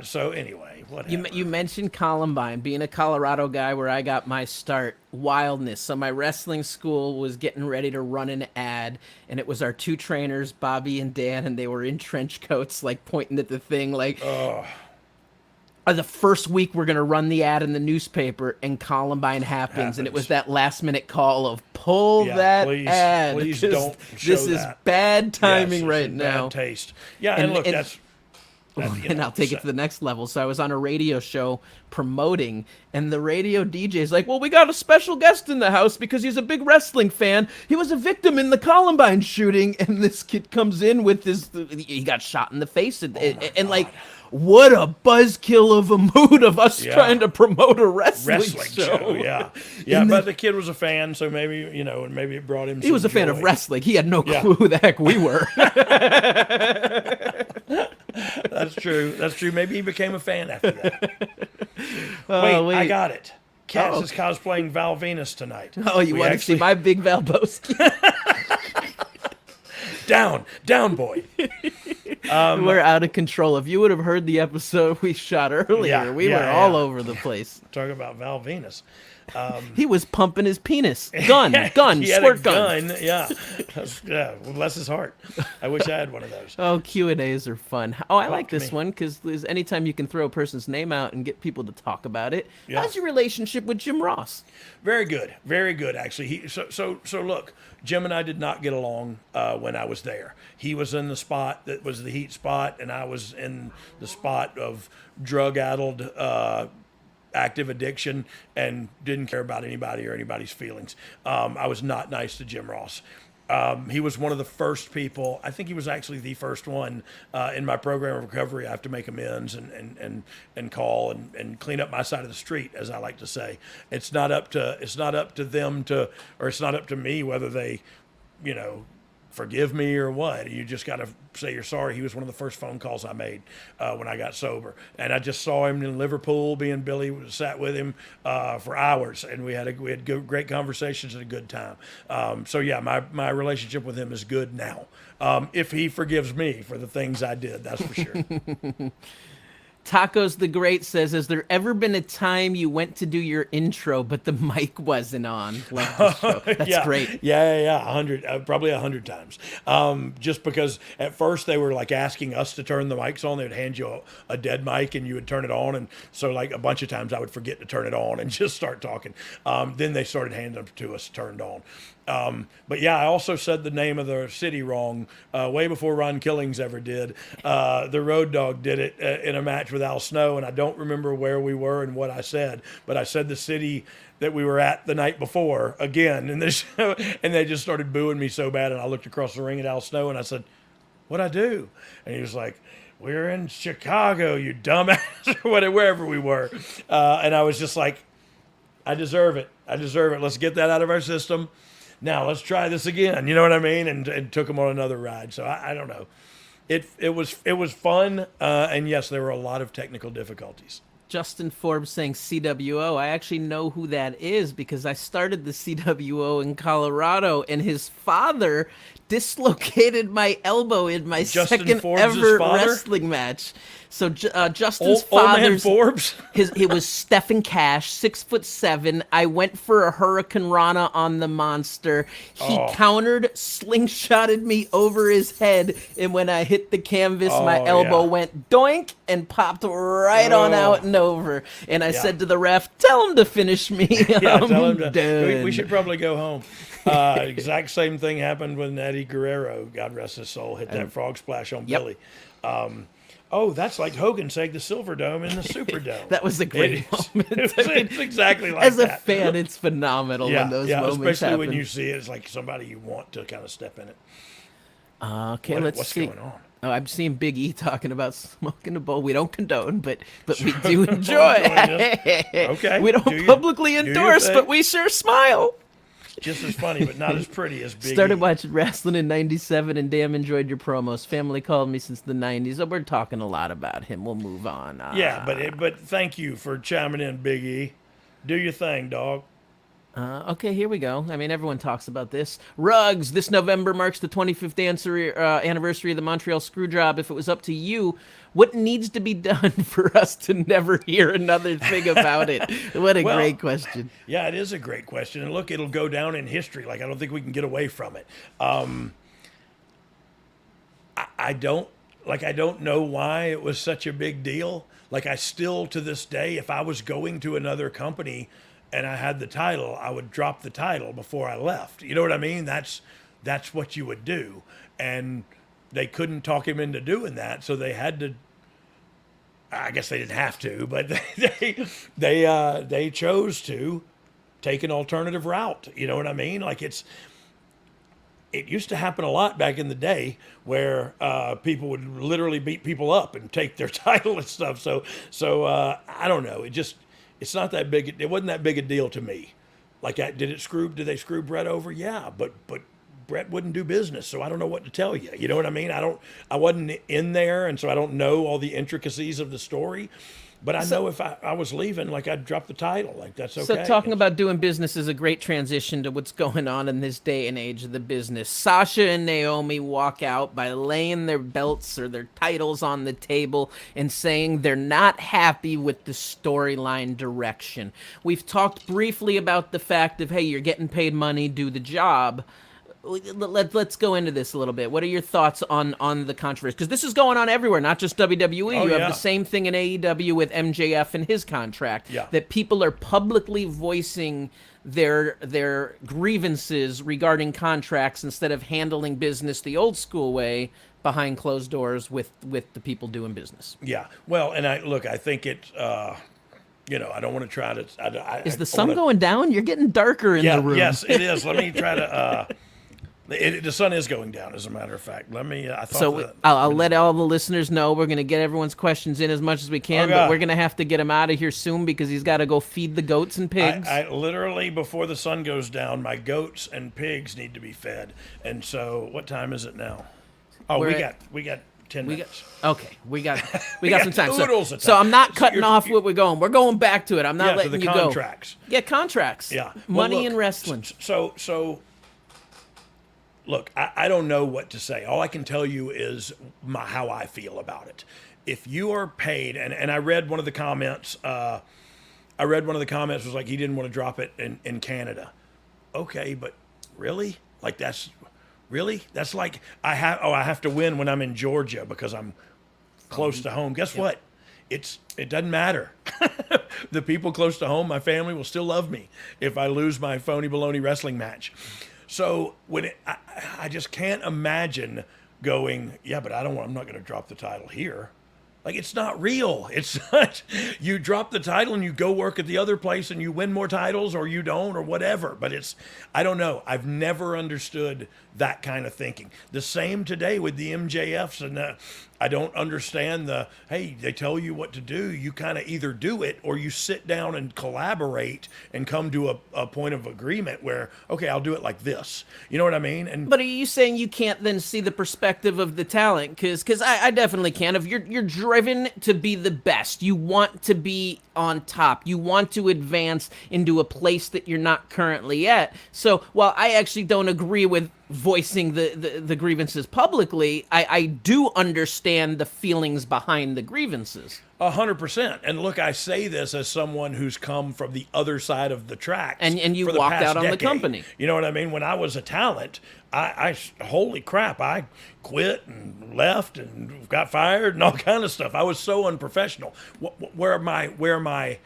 Speaker 2: So anyway, whatever.
Speaker 1: You mentioned Columbine, being a Colorado guy where I got my start, wildness. So my wrestling school was getting ready to run an ad, and it was our two trainers, Bobby and Dan, and they were in trench coats, like pointing at the thing, like... The first week we're going to run the ad in the newspaper, and Columbine happens. And it was that last-minute call of, pull that ad.
Speaker 2: Please don't show
Speaker 1: This is bad timing right now.
Speaker 2: Bad taste. Yeah, and look, that's...
Speaker 1: And I'll take it to the next level. So I was on a radio show promoting, and the radio DJ is like, well, we got a special guest in the house because he's a big wrestling fan. He was a victim in the Columbine shooting, and this kid comes in with this, he got shot in the face. And like, what a buzzkill of a mood of us trying to promote a wrestling show.
Speaker 2: Yeah, but the kid was a fan, so maybe, and maybe it brought him
Speaker 1: He was a fan of wrestling. He had no clue who the heck we were.
Speaker 2: That's true. Maybe he became a fan after that. Wait, I got it. Katz is cosplaying Val Venus tonight.
Speaker 1: Oh, you want to see my big Valboski?
Speaker 2: Down, boy.
Speaker 1: We're out of control. If you would have heard the episode we shot earlier, we were all over the place.
Speaker 2: Talking about Val Venus.
Speaker 1: He was pumping his penis. Gun, squirt gun.
Speaker 2: Yeah, bless his heart. I wish I had one of those.
Speaker 1: Oh, Q&As are fun. Oh, I like this one because anytime you can throw a person's name out and get people to talk about it. Yeah. How's your relationship with Jim Ross?
Speaker 2: Very good, actually. So look, Jim and I did not get along when I was there. He was in the spot that was the heat spot, and I was in the spot of drug-addled active addiction and didn't care about anybody or anybody's feelings. I was not nice to Jim Ross. He was one of the first people, I think he was actually the first one in my program of recovery. I have to make amends and call and clean up my side of the street, as I like to say. It's not up to them to, or it's not up to me whether they, forgive me or what? You just got to say you're sorry. He was one of the first phone calls I made when I got sober. And I just saw him in Liverpool. Me and Billy sat with him for hours, and we had great conversations and a good time. So yeah, my relationship with him is good now. If he forgives me for the things I did, that's for sure.
Speaker 1: Tacos the Great says, has there ever been a time you went to do your intro, but the mic wasn't on? Love the show. That's
Speaker 2: yeah.
Speaker 1: great.
Speaker 2: Yeah. 100, probably 100 times. Just because at first they were like asking us to turn the mics on. They would hand you a dead mic and you would turn it on. And so like a bunch of times I would forget to turn it on and just start talking. Then they started handing them to us turned on. But yeah, I also said the name of the city wrong way before Ron Killings ever did. The Road Dogg did it in a match with Al Snow, and I don't remember where we were and what I said, but I said the city that we were at the night before again in the show, and they just started booing me so bad, and I looked across the ring at Al Snow, and I said, "What'd I do?" And he was like, "We're in Chicago, you dumbass," or whatever, wherever we were. And I was just like, I deserve it. Let's get that out of our system. Now let's try this again. You know what I mean? And took him on another ride. So I don't know. It was fun. And yes, there were a lot of technical difficulties.
Speaker 1: Justin Forbes saying CWO. I actually know who that is because I started the CWO in Colorado, and his father dislocated my elbow in my second ever wrestling match. So Justin's father's
Speaker 2: Forbes.
Speaker 1: It was Stephen Cash, 6'7". I went for a Hurricane Rana on the monster. He countered, slingshotted me over his head, and when I hit the canvas, my elbow went doink and popped right on out and over. And I said to the ref, "Tell him to finish me."
Speaker 2: Tell him to. We should probably go home. Exact same thing happened when Eddie Guerrero, God rest his soul, hit that frog splash on Billy. That's like Hogan saying the Silverdome in the Superdome.
Speaker 1: That was a great moment.
Speaker 2: It's exactly like
Speaker 1: As
Speaker 2: that.
Speaker 1: As a fan, it's phenomenal when those moments
Speaker 2: especially
Speaker 1: happen.
Speaker 2: when you see it, it's like somebody you want to kind of step in it.
Speaker 1: Okay, let's see.
Speaker 2: What's going on?
Speaker 1: Oh, I'm seeing Big E talking about smoking a bowl. We don't condone, but we do enjoy.
Speaker 2: Okay.
Speaker 1: We don't publicly endorse, but we sure smile.
Speaker 2: Just as funny, but not as pretty as Big
Speaker 1: Started
Speaker 2: E.
Speaker 1: watching wrestling in '97 and damn enjoyed your promos. Family called me since the '90s. Oh, we're talking a lot about him. We'll move on.
Speaker 2: But thank you for chiming in, Big E. Do your thing, dog.
Speaker 1: Okay, here we go. I mean, everyone talks about this. Ruggs, this November marks the 25th anniversary of the Montreal Screwjob. If it was up to you, what needs to be done for us to never hear another thing about it? What a great question.
Speaker 2: Yeah, it is a great question. And look, it'll go down in history. Like, I don't think we can get away from it. I don't know why it was such a big deal. Like, I still, to this day, if I was going to another company and I had the title, I would drop the title before I left. You know what I mean? That's what you would do. And they couldn't talk him into doing that, so they had to. I guess they didn't have to, but they chose to take an alternative route. You know what I mean? Like it used to happen a lot back in the day where people would literally beat people up and take their title and stuff. So I don't know. It's not that big. It wasn't that big a deal to me. Like, did they screw Brett over? Yeah, but Brett wouldn't do business, so I don't know what to tell you. You know what I mean? I wasn't in there, and so I don't know all the intricacies of the story. But I know if I was leaving, like, I'd drop the title. Like, that's okay.
Speaker 1: So talking about doing business is a great transition to what's going on in this day and age of the business. Sasha and Naomi walk out by laying their belts or their titles on the table and saying they're not happy with the storyline direction. We've talked briefly about the fact of, hey, you're getting paid money, do the job. Let's go into this a little bit. What are your thoughts on the controversy? Because this is going on everywhere, not just WWE. You have the same thing in AEW with MJF and his contract.
Speaker 2: Yeah.
Speaker 1: That people are publicly voicing their grievances regarding contracts instead of handling business the old school way behind closed doors with the people doing business.
Speaker 2: Yeah. Well, and I think it's. I don't want to try to. Is
Speaker 1: the sun going down? You're getting darker in the room.
Speaker 2: Yes, it is. Let me try to. The sun is going down, as a matter of fact. I thought
Speaker 1: So I'll let all the listeners know we're going to get everyone's questions in as much as we can, but we're going to have to get him out of here soon because he's got to go feed the goats and pigs.
Speaker 2: I literally, before the sun goes down, my goats and pigs need to be fed. And so, what time is it now? Oh, we got 10 minutes.
Speaker 1: Okay, we got some time.
Speaker 2: Oodles of
Speaker 1: So
Speaker 2: time.
Speaker 1: I'm not cutting off what we're going. We're going back to it. I'm not letting
Speaker 2: to the
Speaker 1: you
Speaker 2: contracts.
Speaker 1: go. Yeah, contracts.
Speaker 2: Yeah.
Speaker 1: Money
Speaker 2: Well, look,
Speaker 1: in wrestling.
Speaker 2: So look, I don't know what to say. All I can tell you is how I feel about it. If you are paid, and I read one of the comments, was like he didn't want to drop it in Canada. Okay, but really? Like that's like I have to win when I'm in Georgia because I'm close to home. Guess what? It doesn't matter. The people close to home, my family, will still love me if I lose my phony baloney wrestling match. So I just can't imagine going, yeah, but I'm not going to drop the title here. Like, it's not real. It's not, you drop the title and you go work at the other place and you win more titles, or you don't, or whatever. But I don't know. I've never understood that kind of thinking. The same today with the MJFs, and I don't understand hey, they tell you what to do. You kind of either do it or you sit down and collaborate and come to a point of agreement where, okay, I'll do it like this. You know what I mean?
Speaker 1: But are you saying you can't then see the perspective of the talent? Because I definitely can. If you're driven to be the best, you want to be on top. You want to advance into a place that you're not currently at. So while I actually don't agree with voicing the grievances publicly, I do understand the feelings behind the grievances.
Speaker 2: 100%. And look, I say this as someone who's come from the other side of the tracks.
Speaker 1: And you
Speaker 2: for the
Speaker 1: walked
Speaker 2: past
Speaker 1: out on the
Speaker 2: decade.
Speaker 1: company.
Speaker 2: You know what I mean? When I was a talent, I holy crap, I quit and left and got fired and all kind of stuff. I was so unprofessional. Where my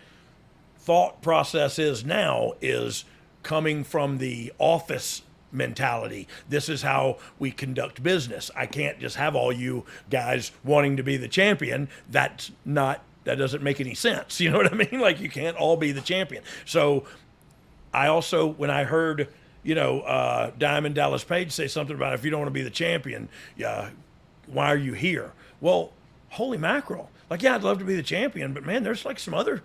Speaker 2: thought process is now is coming from the office mentality. This is how we conduct business. I can't just have all you guys wanting to be the champion. That doesn't make any sense. You know what I mean? Like, you can't all be the champion. So I also, when I heard, Diamond Dallas Page say something about, if you don't want to be the champion, why are you here? Well, holy mackerel. Like, yeah, I'd love to be the champion, but man, there's like some other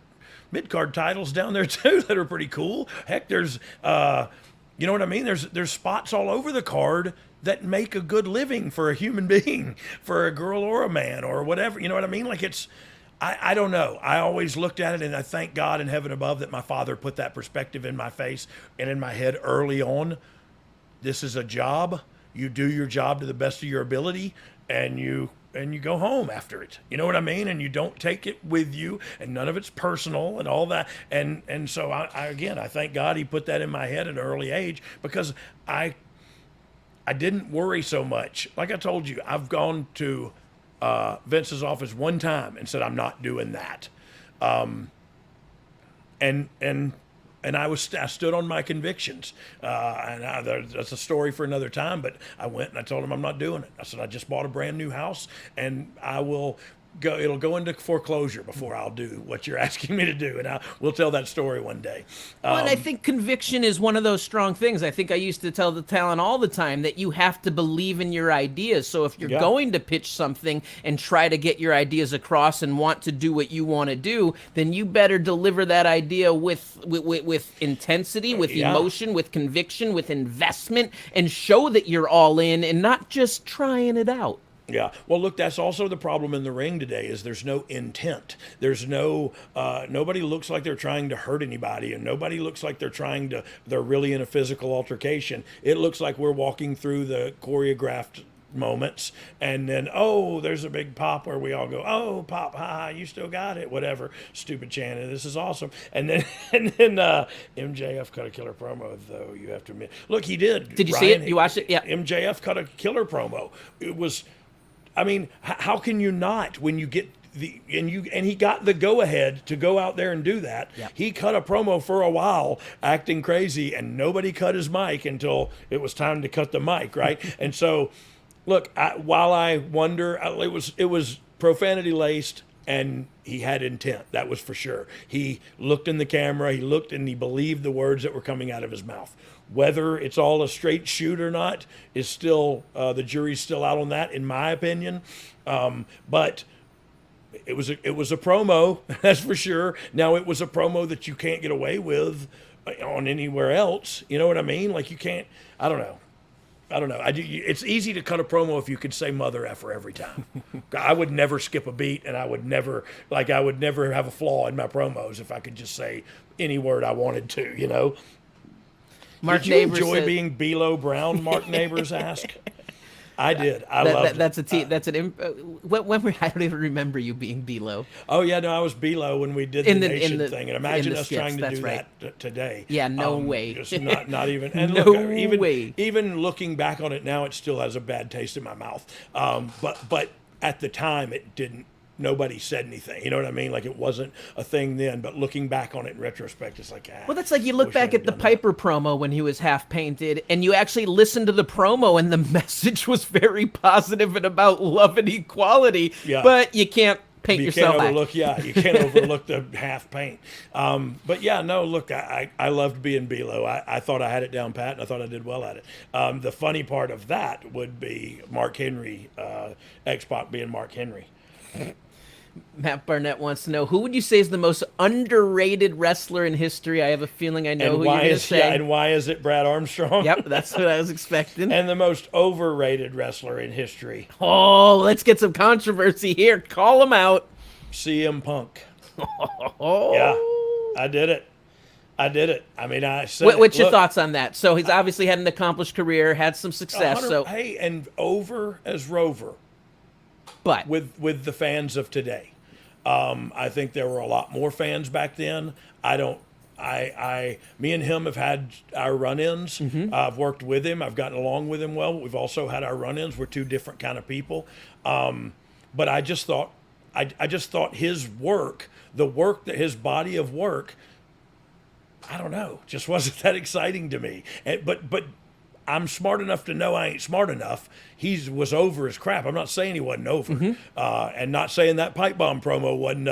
Speaker 2: mid-card titles down there too that are pretty cool. Heck, there's, you know what I mean? There's spots all over the card that make a good living for a human being, for a girl or a man or whatever. You know what I mean? Like, I don't know. I always looked at it, and I thank God in heaven above that my father put that perspective in my face and in my head early on. This is a job. You do your job to the best of your ability, and you go home after it. You know what I mean? And you don't take it with you, and none of it's personal and all that. And so I thank God he put that in my head at an early age, because I didn't worry so much. Like I told you, I've gone to Vince's office one time and said, I'm not doing that. And I stood on my convictions. That's a story for another time, but I went and I told him I'm not doing it. I said, I just bought a brand new house, and it'll go into foreclosure before I'll do what you're asking me to do. And we'll tell that story one day.
Speaker 1: Well, and I think conviction is one of those strong things. I think I used to tell the talent all the time that you have to believe in your ideas. So if you're going to pitch something and try to get your ideas across and want to do what you want to do, then you better deliver that idea with intensity, with emotion, with conviction, with investment, and show that you're all in and not just trying it out.
Speaker 2: Yeah. Well, look, that's also the problem in the ring today, is there's no intent. There's no, nobody looks like they're trying to hurt anybody, and nobody looks like they're really in a physical altercation. It looks like we're walking through the choreographed moments, and then, oh, there's a big pop where we all go, oh, pop, ha, you still got it, whatever, stupid chanting, this is awesome. And then MJF cut a killer promo, though, you have to admit. Look, he did.
Speaker 1: Did you see it? You watched it? Yeah.
Speaker 2: MJF cut a killer promo. It was, I mean, how can you not, when you get and he got the go-ahead to go out there and do that. Yep. He cut a promo for a while, acting crazy, and nobody cut his mic until it was time to cut the mic, right? And so, look, while I wonder, it was profanity laced. and he had intent. That was for sure. He looked in the camera, he looked, and he believed the words that were coming out of his mouth. Whether it's all a straight shoot or not is still, the jury's still out on that, in my opinion. But it was a promo, that's for sure. Now, it was a promo that you can't get away with on anywhere else. You know what I mean? Like, you can't, I don't know. It's easy to cut a promo if you could say mother effer every time. I would never skip a beat, and I would never have a flaw in my promos if I could just say any word I wanted to, you know?
Speaker 1: Mark
Speaker 2: Did you
Speaker 1: Neighbors
Speaker 2: enjoy
Speaker 1: said-
Speaker 2: being Below Brown, Mark Neighbors asked? I did. I loved it.
Speaker 1: That's a when were, I don't even remember you being below.
Speaker 2: Oh, yeah, no, I was Below when we did the nation thing. And imagine us
Speaker 1: skits,
Speaker 2: trying to do
Speaker 1: right.
Speaker 2: that today.
Speaker 1: Yeah, no way.
Speaker 2: Just not even. And
Speaker 1: No
Speaker 2: look,
Speaker 1: way.
Speaker 2: even looking back on it now, it still has a bad taste in my mouth. But at the time, it didn't. Nobody said anything. You know what I mean? Like, it wasn't a thing then. But looking back on it in retrospect, it's like,
Speaker 1: Well, that's like you look
Speaker 2: wish I
Speaker 1: back
Speaker 2: had
Speaker 1: at the
Speaker 2: done that.
Speaker 1: Piper promo when he was half painted, and you actually listen to the promo, and the message was very positive and about love and equality.
Speaker 2: Yeah.
Speaker 1: But you can't paint
Speaker 2: You
Speaker 1: yourself
Speaker 2: can't
Speaker 1: back.
Speaker 2: overlook, you can't overlook the half paint. But yeah, no, look, I loved being Below. I thought I had it down pat, and I thought I did well at it. The funny part of that would be Mark Henry, X-Pac being Mark Henry.
Speaker 1: Matt Barnett wants to know, who would you say is the most underrated wrestler in history? I have a feeling I know
Speaker 2: And
Speaker 1: who you're
Speaker 2: why
Speaker 1: going to
Speaker 2: is
Speaker 1: say.
Speaker 2: and why is it Brad Armstrong?
Speaker 1: Yep, that's what I was expecting.
Speaker 2: And the most overrated wrestler in history,
Speaker 1: Oh, let's get some controversy here. Call him out.
Speaker 2: CM Punk.
Speaker 1: Oh.
Speaker 2: Yeah, I did it. I mean, I said.
Speaker 1: What's your
Speaker 2: look,
Speaker 1: thoughts on that? So he's obviously had an accomplished career, had some success.
Speaker 2: 100
Speaker 1: So,
Speaker 2: hey, and over as Rover.
Speaker 1: but
Speaker 2: with the fans of today. I think there were a lot more fans back then. Me and him have had our run-ins. I've worked with him. I've gotten along with him well. We've also had our run-ins. We're two different kind of people. But I just thought his work, his body of work, I don't know, just wasn't that exciting to me. But I'm smart enough to know I ain't smart enough. He was over as crap. I'm not saying he wasn't over, and not saying that pipe bomb promo wasn't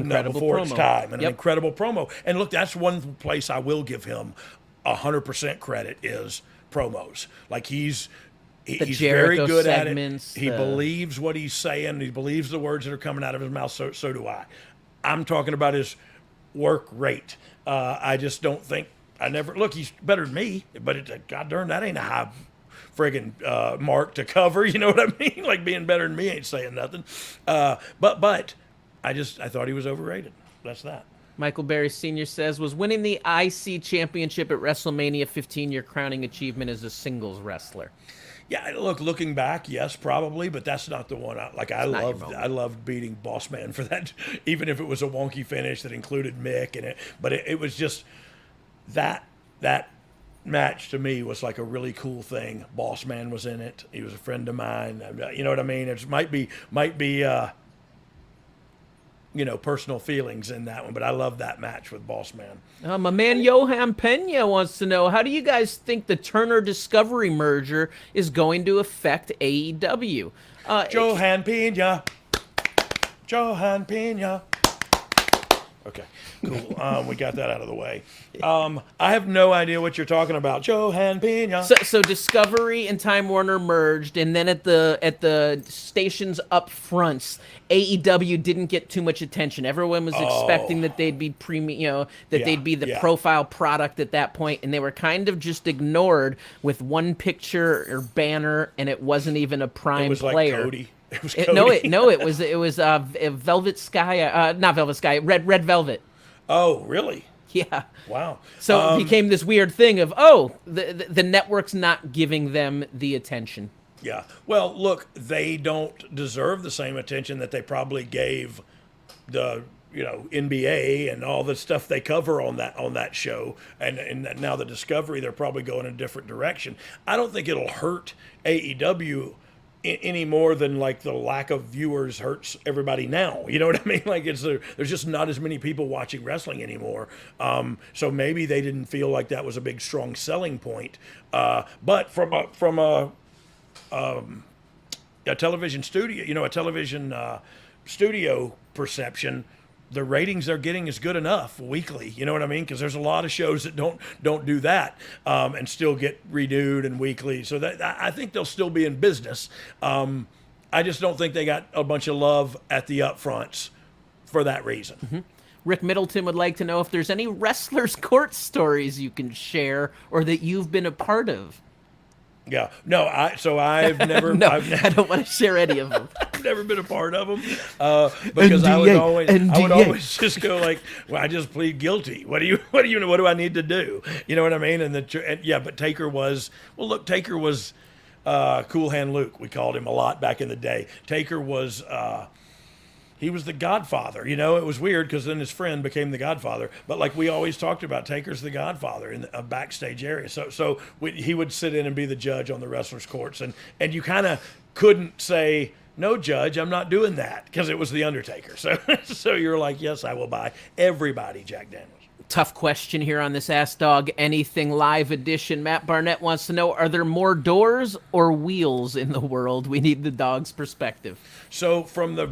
Speaker 1: Incredible
Speaker 2: before its
Speaker 1: promo.
Speaker 2: time, and
Speaker 1: Yep.
Speaker 2: an incredible promo. And look, that's one place I will give him 100% credit is promos. Like he's very
Speaker 1: Jericho
Speaker 2: good at it.
Speaker 1: segments,
Speaker 2: He believes what he's saying. He believes the words that are coming out of his mouth. So do I. I'm talking about his work rate. I just don't think. He's better than me, but God darn, that ain't a high friggin' mark to cover. You know what I mean? Like, being better than me ain't saying nothing. But I thought he was overrated. That's that.
Speaker 1: Michael Berry Sr. says, was winning the IC championship at WrestleMania 15 your crowning achievement as a singles wrestler?
Speaker 2: Yeah, looking back, yes, probably, but that's not the one. I loved beating Boss Man for that, even if it was a wonky finish that included Mick in it. But it was just that match to me was like a really cool thing. Boss Man was in it. He was a friend of mine. You know what I mean? It might be personal feelings in that one, but I love that match with Boss Man.
Speaker 1: My man Johan Pena wants to know, how do you guys think the Turner Discovery merger is going to affect AEW?
Speaker 2: Johan Pena. Okay, cool. We got that out of the way. I have no idea what you're talking about. Johan Pena.
Speaker 1: So Discovery and Time Warner merged, and then at the stations up fronts, AEW didn't get too much attention. Everyone was expecting that they'd be they'd be the profile product at that point, and they were kind of just ignored with one picture or banner, and it wasn't even a prime
Speaker 2: It was
Speaker 1: player.
Speaker 2: like Cody. It was Cody.
Speaker 1: It was Velvet Sky, not Velvet Sky, Red Velvet.
Speaker 2: Oh, really?
Speaker 1: Yeah.
Speaker 2: Wow.
Speaker 1: So it became this weird thing of, the network's not giving them the attention.
Speaker 2: Yeah. Well, look, they don't deserve the same attention that they probably gave the NBA and all the stuff they cover on that show. And now the Discovery, they're probably going in a different direction. I don't think it'll hurt AEW any more than like the lack of viewers hurts everybody now. You know what I mean? Like there's just not as many people watching wrestling anymore. So maybe they didn't feel like that was a big strong selling point. But from a television studio, a television studio perception, the ratings they're getting is good enough weekly. You know what I mean? Because there's a lot of shows that don't do that and still get renewed and weekly. So that I think they'll still be in business. I just don't think they got a bunch of love at the upfronts for that reason.
Speaker 1: Mm-hmm. Rick Middleton would like to know if there's any wrestlers' court stories you can share or that you've been a part of.
Speaker 2: Yeah, no, I've never.
Speaker 1: No,
Speaker 2: I've
Speaker 1: I don't want to share any of them.
Speaker 2: I've never been a part of them because I would always just go like, well, I just plead guilty. What do I need to do? You know what I mean? But Taker was Taker was Cool Hand Luke. We called him a lot back in the day. Taker was. He was the Godfather, you know. It was weird because then his friend became the Godfather. But like we always talked about, Taker's the Godfather in a backstage area. So he would sit in and be the judge on the wrestlers' courts, and you kind of couldn't say, no, Judge, I'm not doing that, because it was the Undertaker. So you're like, yes, I will buy everybody Jack Daniels.
Speaker 1: Tough question here on this Ask Dog Anything Live edition. Matt Barnett wants to know, are there more doors or wheels in the world? We need the dog's perspective.
Speaker 2: So from the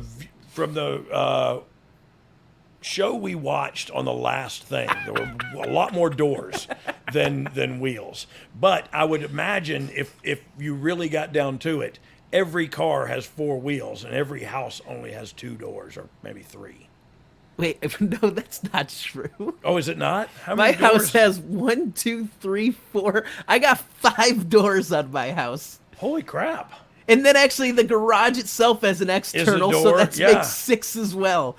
Speaker 2: show we watched on the last thing, there were a lot more doors than wheels. But I would imagine if you really got down to it, every car has 4 wheels and every house only has 2 doors, or maybe 3.
Speaker 1: Wait, no, that's not true.
Speaker 2: Oh, is it not? How
Speaker 1: My
Speaker 2: many doors?
Speaker 1: house has 1, 2, 3, 4. I got 5 doors on my house.
Speaker 2: Holy crap.
Speaker 1: And then actually the garage itself has an external, so that makes 6 as well.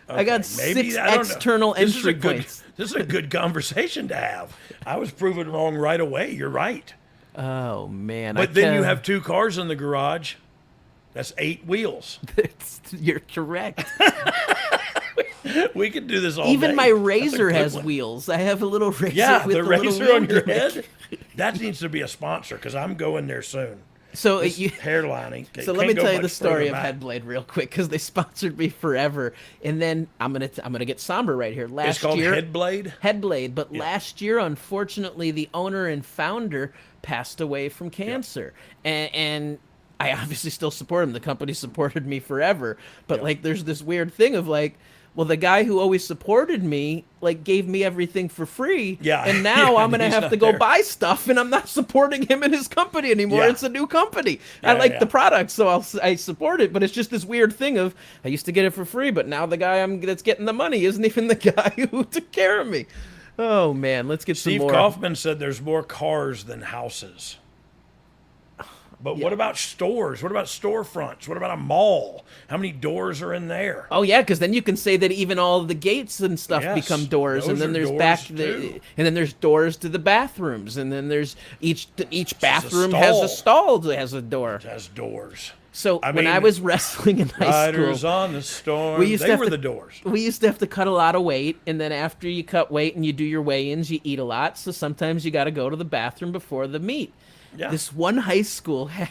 Speaker 1: Okay, I got 6 external entry points.
Speaker 2: This is a good conversation to have. I was proven wrong right away. You're right.
Speaker 1: Oh, man.
Speaker 2: But then you have 2 cars in the garage. That's 8 wheels.
Speaker 1: You're correct.
Speaker 2: We could do this all day.
Speaker 1: Even my razor has wheels. I have a little razor.
Speaker 2: Yeah,
Speaker 1: with
Speaker 2: the razor on your head. That needs to be a sponsor, because I'm going there soon.
Speaker 1: So
Speaker 2: hairlining.
Speaker 1: So let me tell you the story of Headblade real quick, because they sponsored me forever. And then I'm gonna get somber right here.
Speaker 2: It's called Headblade.
Speaker 1: Headblade, but last year, unfortunately, the owner and founder passed away from cancer, and I obviously still support him. The company supported me forever, but like, there's this weird thing of like, well, the guy who always supported me, like, gave me everything for free. Yeah. And now I'm going to have to go buy stuff, and I'm not supporting him and his company anymore. Yeah. It's a new company. I like the product, so I support it. But it's just this weird thing of, I used to get it for free, but now the guy that's getting the money isn't even the guy who took care of me. Oh, man. Let's get some more.
Speaker 2: Steve Kaufman said there's more cars than houses. But what about stores? What about storefronts? What about a mall? How many doors are in there?
Speaker 1: Oh yeah, because then you can say that even all the gates and stuff become doors, and then there's and then there's doors to the bathrooms, and then there's each bathroom has a stall that has a door.
Speaker 2: It has doors.
Speaker 1: So when I was wrestling in high school,
Speaker 2: Riders on the Storm, they were the doors.
Speaker 1: We used to have to cut a lot of weight, and then after you cut weight and you do your weigh-ins, you eat a lot. So sometimes you got to go to the bathroom before the meet. Yeah. This one high school had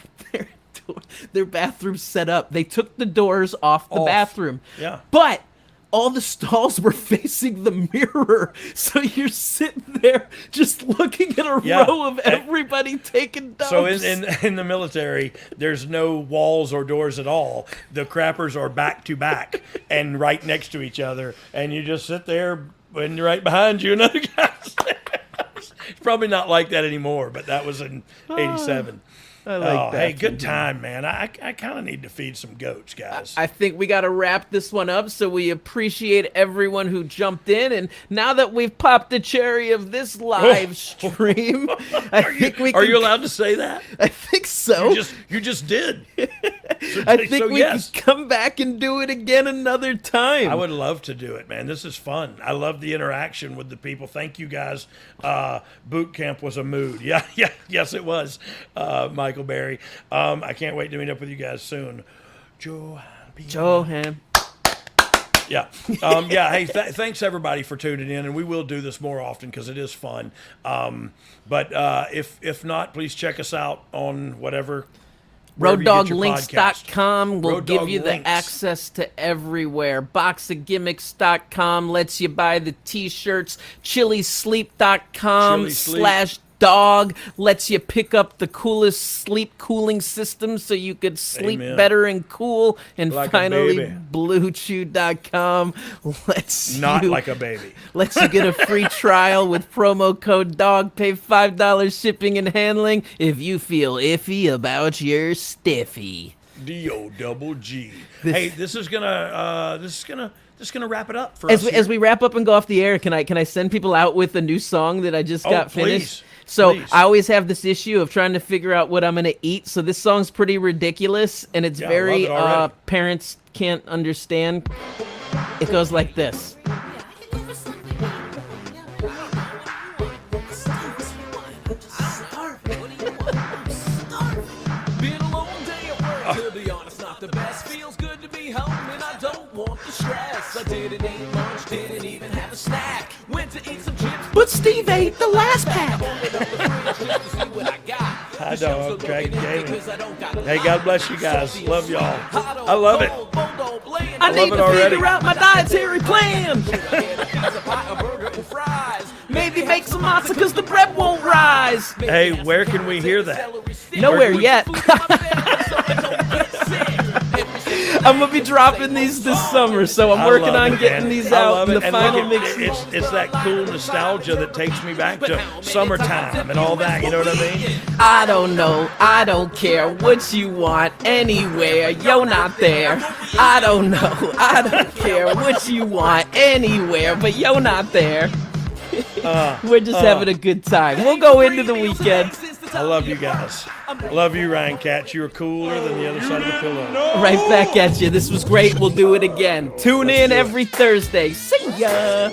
Speaker 1: their bathroom set up. They took the doors off the bathroom.
Speaker 2: Yeah.
Speaker 1: But all the stalls were facing the mirror. So you're sitting there just looking at a row of everybody taking dumps.
Speaker 2: So in the military, there's no walls or doors at all. The crappers are back to back and right next to each other. And you just sit there, and right behind you another guy's there. It's probably not like that anymore, but that was in 87.
Speaker 1: I like that.
Speaker 2: Hey, good time, man. I kind of need to feed some goats, guys.
Speaker 1: I think we got to wrap this one up, so we appreciate everyone who jumped in. And now that we've popped the cherry of this live stream,
Speaker 2: Are you allowed to say that?
Speaker 1: I think so.
Speaker 2: You just did.
Speaker 1: I think we can come back and do it again another time.
Speaker 2: I would love to do it, man. This is fun. I love the interaction with the people. Thank you, guys. Boot camp was a mood. Yes, it was, Michael Berry. I can't wait to meet up with you guys soon.
Speaker 1: Johan.
Speaker 2: Yeah. Hey, thanks everybody for tuning in, and we will do this more often because it is fun. But if not, please check us out on whatever.
Speaker 1: RoadDoggLinks.com will give you the access to everywhere. BoxOfGimmicks.com lets you buy the t-shirts. ChiliSleep.com Dogg lets you pick up the coolest sleep cooling system so you could sleep
Speaker 2: Amen.
Speaker 1: better and cool. And
Speaker 2: Like a
Speaker 1: finally,
Speaker 2: baby.
Speaker 1: BlueChew.com lets
Speaker 2: Not
Speaker 1: you
Speaker 2: like a baby.
Speaker 1: lets you get a free trial with promo code DOGG. Pay $5 shipping and handling if you feel iffy about your stiffy.
Speaker 2: DOGG. Hey, this is gonna wrap it up for
Speaker 1: As
Speaker 2: us.
Speaker 1: we, as we wrap up and go off the air, can I send people out with a new song that I just got finished? So
Speaker 2: please.
Speaker 1: I always have this issue of trying to figure out what I'm gonna eat. So this song's pretty ridiculous, and it's
Speaker 2: Yeah, I
Speaker 1: very
Speaker 2: love it already.
Speaker 1: parents can't understand. It goes like this.
Speaker 4: Been a long day at work, to be honest, not the best. Feels good to be home, and I don't want the stress. I didn't eat lunch, didn't even have a snack. Went to eat some chips,
Speaker 1: But Steve ate the last pack.
Speaker 2: Hi, Dog. Dragon Gaming. Hey, God bless you guys. Love y'all. I love it.
Speaker 1: I need
Speaker 2: love it
Speaker 1: to
Speaker 2: already.
Speaker 1: figure out my dietary plan. Maybe make some matzo because the bread won't rise.
Speaker 2: Hey, where can we hear that?
Speaker 1: Nowhere yet. I'm gonna be dropping these this summer, so I'm
Speaker 2: I
Speaker 1: working
Speaker 2: love
Speaker 1: on
Speaker 2: it,
Speaker 1: getting
Speaker 2: man.
Speaker 1: these
Speaker 2: I
Speaker 1: out
Speaker 2: love
Speaker 1: in
Speaker 2: it.
Speaker 1: the
Speaker 2: And
Speaker 1: final
Speaker 2: look,
Speaker 1: mix.
Speaker 2: it's that cool nostalgia that takes me back to summertime and all that. You know what I mean?
Speaker 1: I don't know, I don't care what you want anywhere. You're not there. I don't know, I don't care what you want anywhere, but you're not there. We're just having a good time. We'll go into the weekend.
Speaker 2: I love you guys. I love you, Ryan Katz. You were cooler than the other side of the pillow.
Speaker 1: Right back at you. This was great. We'll do it again. Tune in every Thursday. See ya.